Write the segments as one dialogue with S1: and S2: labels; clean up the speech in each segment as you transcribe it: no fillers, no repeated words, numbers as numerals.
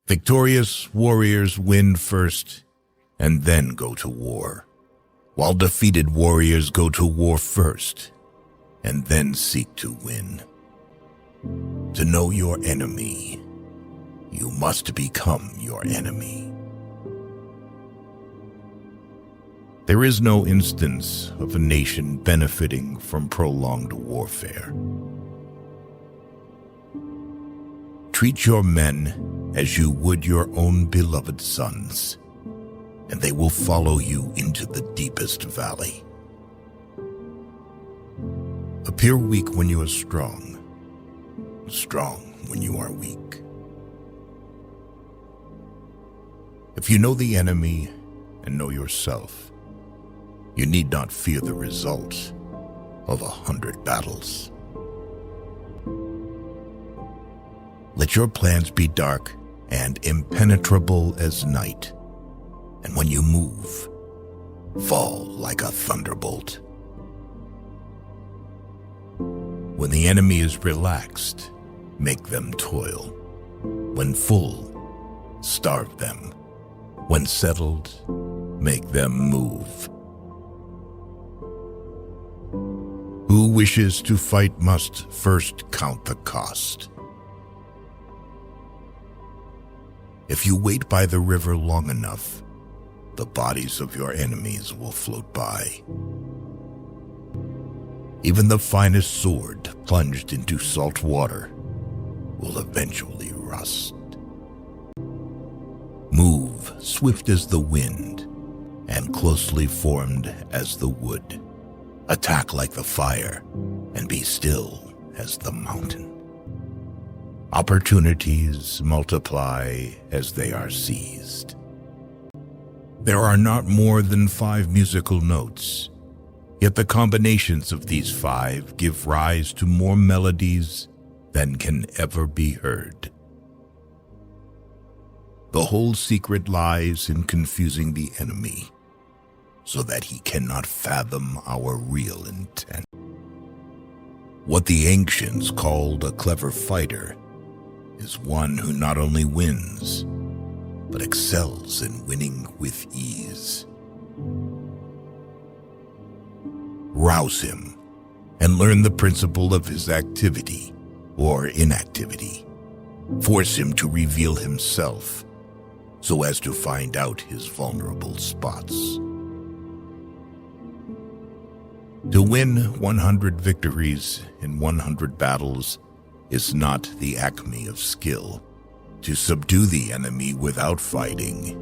S1: Victorious warriors win first and then go to war, while defeated warriors go to war first and then seek to win. To know your enemy, you must become your enemy. There is no instance of a nation benefiting from prolonged warfare. Treat your men as you would your own beloved sons, and they will follow you into the deepest valley. Appear weak when you are strong, strong when you are weak. If you know the enemy and know yourself, you need not fear the result of 100 battles. Let your plans be dark and impenetrable as night, and when you move, fall like a thunderbolt. When the enemy is relaxed, make them toil. When full, starve them. When settled, make them move. Who wishes to fight must first count the cost. If you wait by the river long enough, the bodies of your enemies will float by. Even the finest sword plunged into salt water will eventually rust. Move swift as the wind and closely formed as the wood. Attack like the fire and be still as the mountain. Opportunities multiply as they are seized. There are not more than 5 musical notes, yet the combinations of these 5 give rise to more melodies than can ever be heard. The whole secret lies in confusing the enemy, so that he cannot fathom our real intent. What the ancients called a clever fighter is one who not only wins, but excels in winning with ease. Rouse him and learn the principle of his activity or inactivity. Force him to reveal himself so as to find out his vulnerable spots. To win 100 victories in 100 battles is not the acme of skill. To subdue the enemy without fighting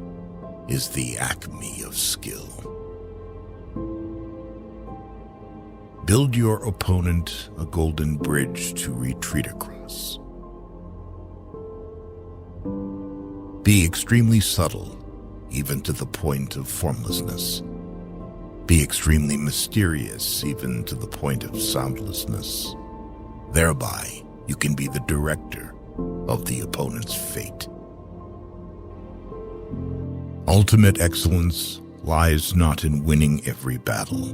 S1: is the acme of skill. Build your opponent a golden bridge to retreat across. Be extremely subtle, even to the point of formlessness. Be extremely mysterious, even to the point of soundlessness. Thereby, you can be the director of the opponent's fate. Ultimate excellence lies not in winning every battle,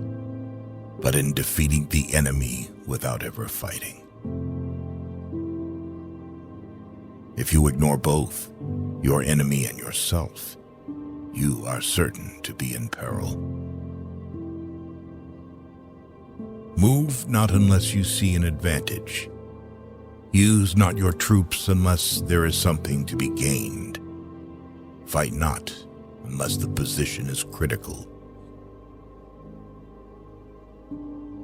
S1: but in defeating the enemy without ever fighting. If you ignore both, your enemy and yourself, you are certain to be in peril. Move not unless you see an advantage. Use not your troops unless there is something to be gained. Fight not unless the position is critical.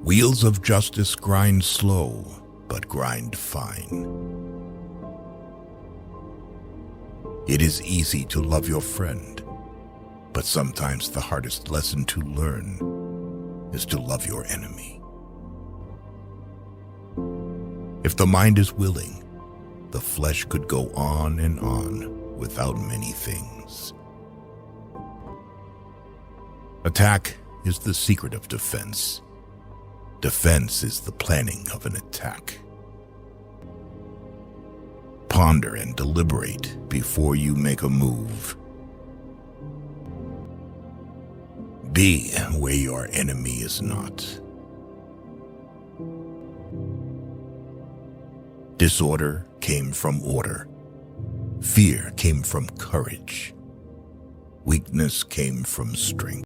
S1: Wheels of justice grind slow, but grind fine. It is easy to love your friend, but sometimes the hardest lesson to learn is to love your enemy. If the mind is willing, the flesh could go on and on without many things. Attack is the secret of defense. Defense is the planning of an attack. Ponder and deliberate before you make a move. Be where your enemy is not. Disorder came from order. Fear came from courage. Weakness came from strength.